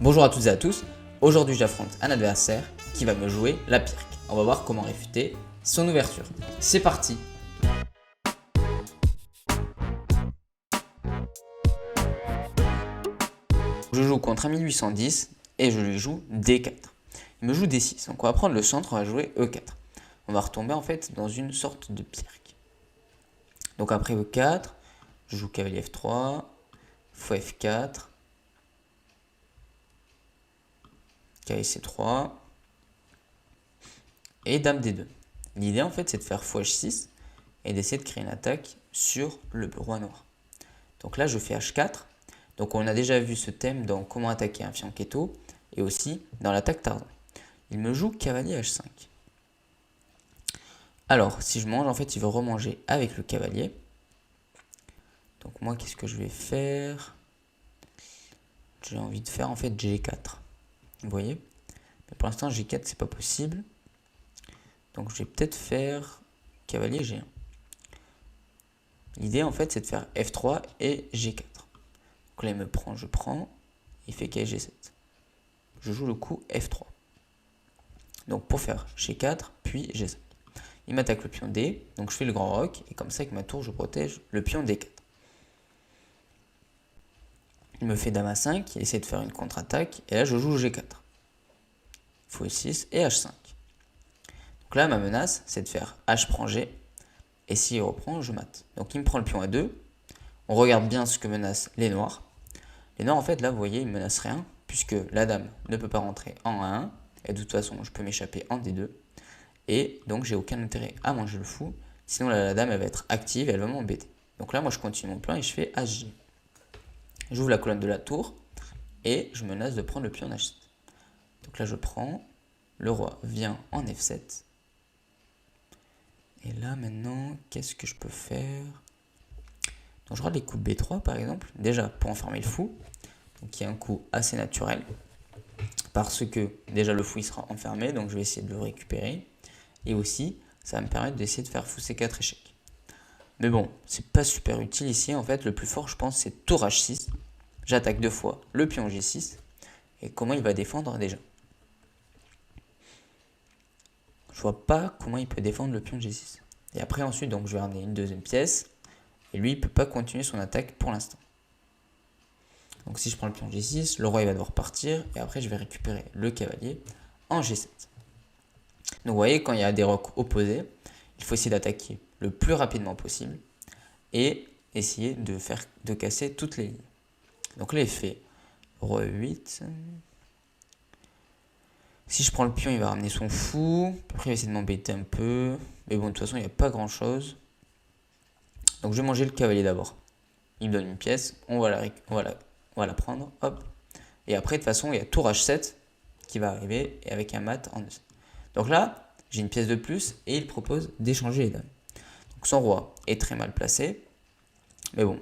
Bonjour à toutes et à tous, aujourd'hui j'affronte un adversaire qui va me jouer la pirque. On va voir comment réfuter son ouverture. C'est parti. Je joue contre un 1810 et je lui joue D4. Il me joue D6, donc on va prendre le centre, on va jouer E4. On va retomber en fait dans une sorte de pirque. Donc après E4, je joue cavalier F3, fou F4, cavalier C3 et dame D2. L'idée en fait c'est de faire fou H6 et d'essayer de créer une attaque sur le roi noir. Donc là je fais H4, donc on a déjà vu ce thème dans comment attaquer un fianchetto et aussi dans l'attaque tardant. Il me joue cavalier H5. Alors si je mange en fait il veut remanger avec le cavalier. Donc moi qu'est-ce que je vais faire? J'ai envie de faire en fait G4. Vous voyez? Mais pour l'instant G4 c'est pas possible. Donc je vais peut-être faire cavalier G1. L'idée en fait c'est de faire F3 et G4. Donc là il me prend, je prends, il fait cavalier G7. Je joue le coup F3. Donc pour faire G4 puis G5. Il m'attaque le pion D, donc je fais le grand roc et comme ça avec ma tour je protège le pion D4. Il me fait dame A5, il essaie de faire une contre-attaque et là je joue G4. Fou E6 et H5. Donc là ma menace c'est de faire H prend G et s'il reprend je mate. Donc il me prend le pion A2. On regarde bien ce que menacent les noirs. Les noirs en fait là vous voyez ils ne menacent rien puisque la dame ne peut pas rentrer en A1 et de toute façon je peux m'échapper en D2 et donc j'ai aucun intérêt à manger le fou, sinon la dame elle va être active et elle va m'embêter. Donc là moi je continue mon plan et je fais HG. J'ouvre la colonne de la tour et je menace de prendre le pion en H7. Donc là je prends, le roi vient en F7 et là maintenant qu'est-ce que je peux faire? Donc je regarde les coups de B3 par exemple, déjà pour enfermer le fou, donc qui est un coup assez naturel parce que déjà le fou il sera enfermé, donc je vais essayer de le récupérer et aussi ça va me permettre d'essayer de faire fou C4 échec. Mais bon, c'est pas super utile ici, en fait le plus fort je pense c'est tour H6, j'attaque deux fois le pion G6 et comment il va défendre déjà? Je vois pas comment il peut défendre le pion G6. Et après ensuite donc je vais ramener une deuxième pièce et lui il peut pas continuer son attaque pour l'instant. Donc si je prends le pion G6, le roi il va devoir partir et après je vais récupérer le cavalier en G7. Donc vous voyez quand il y a des rocs opposés, il faut essayer d'attaquer le plus rapidement possible et essayer de casser toutes les lignes. Donc là il fait roi 8. Si je prends le pion il va ramener son fou, après il va essayer de m'embêter un peu, mais bon de toute façon il n'y a pas grand chose. Donc je vais manger le cavalier d'abord. Il me donne une pièce, on va la prendre, hop. Et après, de toute façon, il y a tour H7 qui va arriver et avec un mat en 2. Donc là, j'ai une pièce de plus et il propose d'échanger les dames. Donc son roi est très mal placé. Mais bon,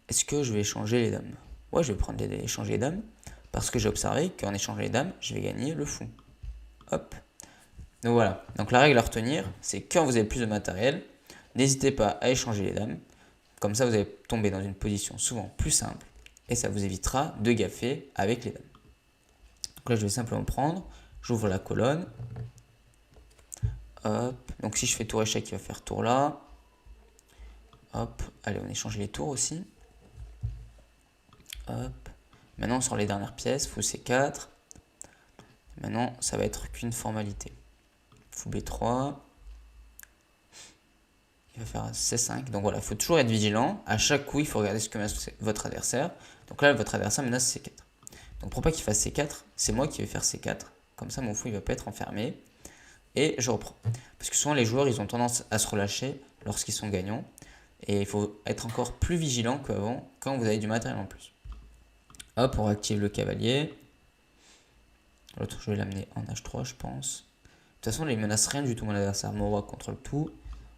est-ce que je vais échanger les dames? Ouais, je vais prendre échanger les dames parce que j'ai observé qu'en échangeant les dames, je vais gagner le fou. Hop. Donc voilà. Donc la règle à retenir, c'est quand vous avez plus de matériel, n'hésitez pas à échanger les dames. Comme ça, vous allez tomber dans une position souvent plus simple et ça vous évitera de gaffer avec les dames. Donc là, je vais simplement prendre, j'ouvre la colonne. Hop. Donc si je fais tour échec, il va faire tour là. Hop. Allez, on échange les tours aussi. Hop. Maintenant, on sort les dernières pièces. Fou C4. Maintenant, ça va être qu'une formalité. Fou B3. Il va faire C5. Donc voilà, il faut toujours être vigilant. À chaque coup, il faut regarder ce que menace votre adversaire. Donc là, votre adversaire menace C4. Donc pour pas qu'il fasse C4, c'est moi qui vais faire C4. Comme ça, mon fou, il va pas être enfermé. Et je reprends. Parce que souvent, les joueurs, ils ont tendance à se relâcher lorsqu'ils sont gagnants. Et il faut être encore plus vigilant qu'avant quand vous avez du matériel en plus. Hop, on réactive le cavalier. L'autre, je vais l'amener en H3, je pense. De toute façon, il ne menace rien du tout, mon adversaire. Mon roi contrôle tout.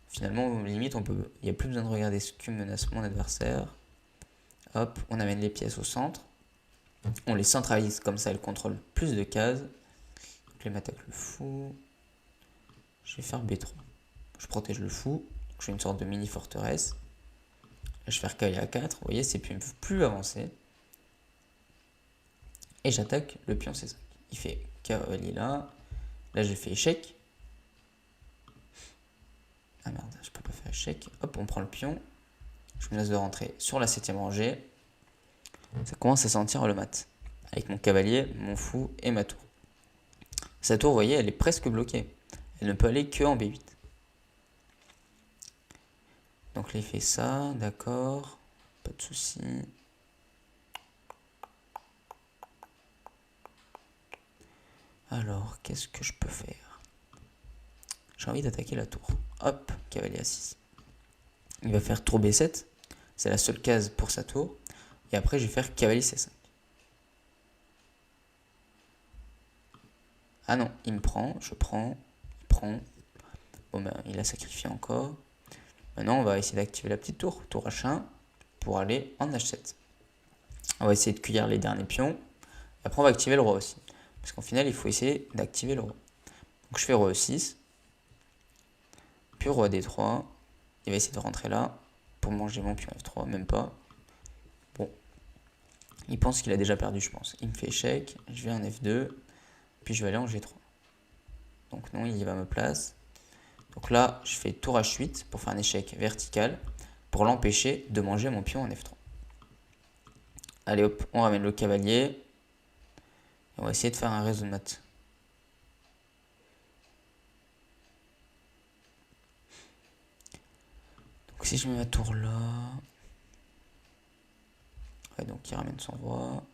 Finalement, limite, il n'y a plus besoin de regarder ce que menace mon adversaire. Hop, on amène les pièces au centre. On les centralise, comme ça, elles contrôlent plus de cases. Donc, il m'attaque le fou. Je vais faire B3. Je protège le fou. Je fais une sorte de mini forteresse. Là, je vais faire cavalier A4. Vous voyez, ces pions ne peuvent plus avancer. Et j'attaque le pion C5. Il fait cavalier là. Là, j'ai fait échec. Ah merde, je peux pas faire échec. Hop, on prend le pion. Je me laisse de rentrer sur la 7ème rangée. Ça commence à sentir le mat. Avec mon cavalier, mon fou et ma tour. Sa tour, vous voyez, elle est presque bloquée. Elle ne peut aller que en B8. Donc là, il fait ça, d'accord. Pas de souci. Alors, qu'est-ce que je peux faire? J'ai envie d'attaquer la tour. Hop, cavalier A6. Il va faire tour B7. C'est la seule case pour sa tour. Et après, je vais faire cavalier C5. Ah non, il me prend, je prends, il prend. Bon ben, il a sacrifié encore. Maintenant, on va essayer d'activer la petite tour. Tour H1 pour aller en H7. On va essayer de cueillir les derniers pions. Et après, on va activer le roi aussi. Parce qu'en final, il faut essayer d'activer le roi. Donc, je fais roi E6. Puis roi D3. Il va essayer de rentrer là pour manger mon pion F3. Même pas. Bon. Il pense qu'il a déjà perdu, je pense. Il me fait échec. Je vais en F2. Puis je vais aller en G3. Donc non, il va me place. Donc là, je fais tour H8 pour faire un échec vertical. Pour l'empêcher de manger mon pion en F3. Allez hop, on ramène le cavalier. On va essayer de faire un réseau de mat. Donc si je mets ma tour là... Ouais, donc il ramène son roi.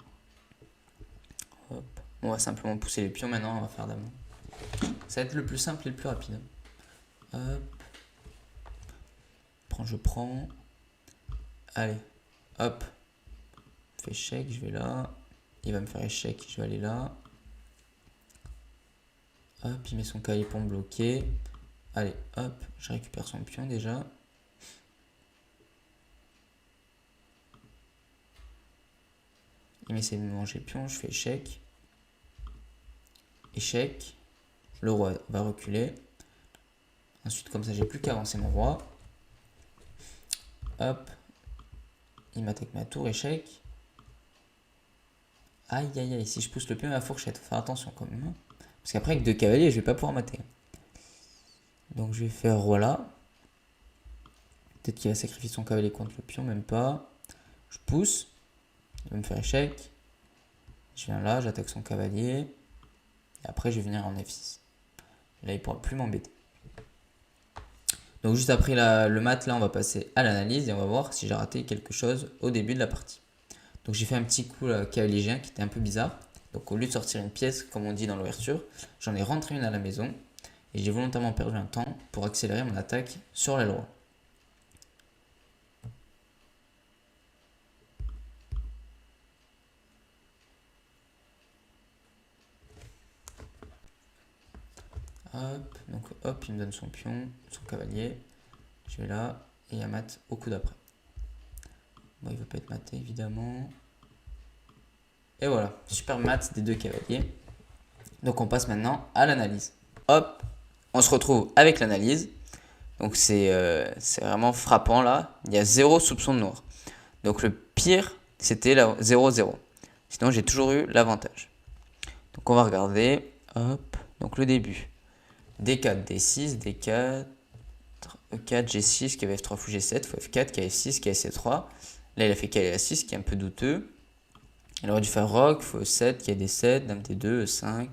Hop. On va simplement pousser les pions maintenant, on va faire dame. Ça va être le plus simple et le plus rapide. Hop. Je prends. Allez, hop. Fait échec, je vais là. Il va me faire échec, je vais aller là. Hop, il met son cavalier pour me bloquer. Allez, hop, je récupère son pion déjà. Il essaie de me manger le pion, je fais échec. Échec. Le roi va reculer. Ensuite, comme ça, j'ai plus qu'à avancer mon roi. Hop. Il m'attaque ma tour, échec. Aïe, aïe, aïe. Si je pousse le pion à la fourchette, faut faire attention quand même. Parce qu'après, avec deux cavaliers, je vais pas pouvoir mater. Donc, je vais faire roi là. Peut-être qu'il va sacrifier son cavalier contre le pion, même pas. Je pousse. Il va me faire échec. Je viens là, j'attaque son cavalier. Et après, je vais venir en F6. Là, il pourra plus m'embêter. Donc juste après le mat, là, on va passer à l'analyse et on va voir si j'ai raté quelque chose au début de la partie. Donc j'ai fait un petit coup cavalier G1 qui était un peu bizarre. Donc au lieu de sortir une pièce, comme on dit dans l'ouverture, j'en ai rentré une à la maison. Et j'ai volontairement perdu un temps pour accélérer mon attaque sur l'aile roi. Hop, donc hop, il me donne son pion, son cavalier. Je vais là et il y a mat au coup d'après. Bon, il ne veut pas être maté évidemment. Et voilà, super mat des deux cavaliers. Donc on passe maintenant à l'analyse. Hop, on se retrouve avec l'analyse. Donc c'est vraiment frappant là. Il y a 0 soupçon de noir. Donc le pire, c'était la 0-0. Sinon j'ai toujours eu l'avantage. Donc on va regarder. Hop, donc le début. D4, D6, D4, E4, G6, qui avait F3 fou G7, fou F4, qui a F6, qui a C3. Là il a fait cavalier A6, qui est un peu douteux. Il aurait dû faire roc, fou E7, qui a D7, dame D2, E5,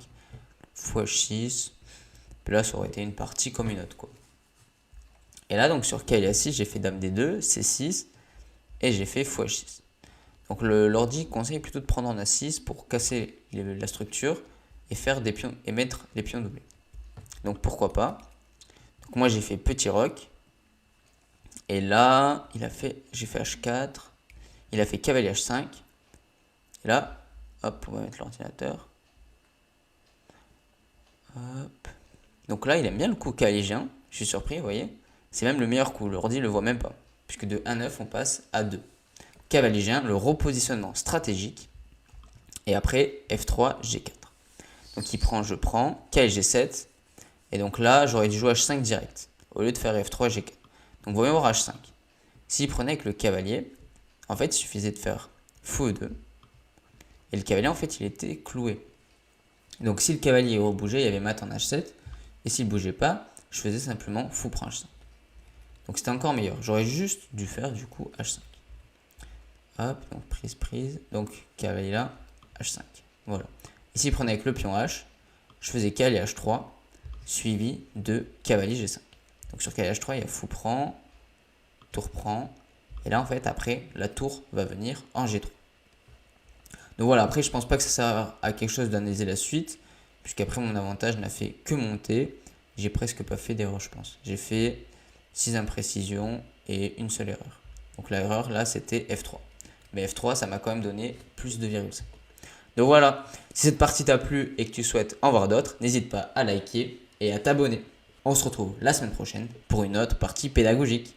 fou H6. Puis là ça aurait été une partie comme une autre quoi. Et là donc sur cavalier A6, j'ai fait dame D2, C6, et j'ai fait fou H6. Donc l'ordi conseille plutôt de prendre en A6 pour casser la structure et faire des pions et mettre les pions doublés. Donc pourquoi pas. Donc moi j'ai fait petit roc. Et là, j'ai fait H4. Il a fait cavalier H5. Et là, hop, on va mettre l'ordinateur. Hop. Donc là, il aime bien le coup cavalier G1. Je suis surpris, vous voyez. C'est même le meilleur coup. L'ordi ne le voit même pas. Puisque de 1-9, on passe à 2. Cavalier G1, le repositionnement stratégique. Et après, F3, G4. Donc il prend, je prends. Cavalier G7. Et donc là, j'aurais dû jouer H5 direct. Au lieu de faire F3, G4. Donc voyons voir H5. S'il prenait avec le cavalier, en fait, il suffisait de faire fou E2. et le cavalier en fait il était cloué. Donc si le cavalier rebougeait, il y avait mat en H7, et s'il bougeait pas, je faisais simplement fou prend H5. Donc c'était encore meilleur. J'aurais juste dû faire du coup H5. Hop, donc prise. Donc cavalier là, H5. Voilà. Ici, il prenait avec le pion H. Je faisais cavalier H3, suivi de cavalier G5. Donc sur cavalier H3, il y a fou prend, tour prend. Et là, en fait, après, la tour va venir en G3. Donc voilà, après, je pense pas que ça sert à quelque chose d'analyser la suite, puisqu'après, mon avantage n'a fait que monter. J'ai presque pas fait d'erreur, je pense. J'ai fait 6 imprécisions et une seule erreur. Donc l'erreur, là, c'était F3. Mais F3, ça m'a quand même donné plus de 2,5. Donc voilà, si cette partie t'a plu et que tu souhaites en voir d'autres, n'hésite pas à liker et à t'abonner. On se retrouve la semaine prochaine pour une autre partie pédagogique.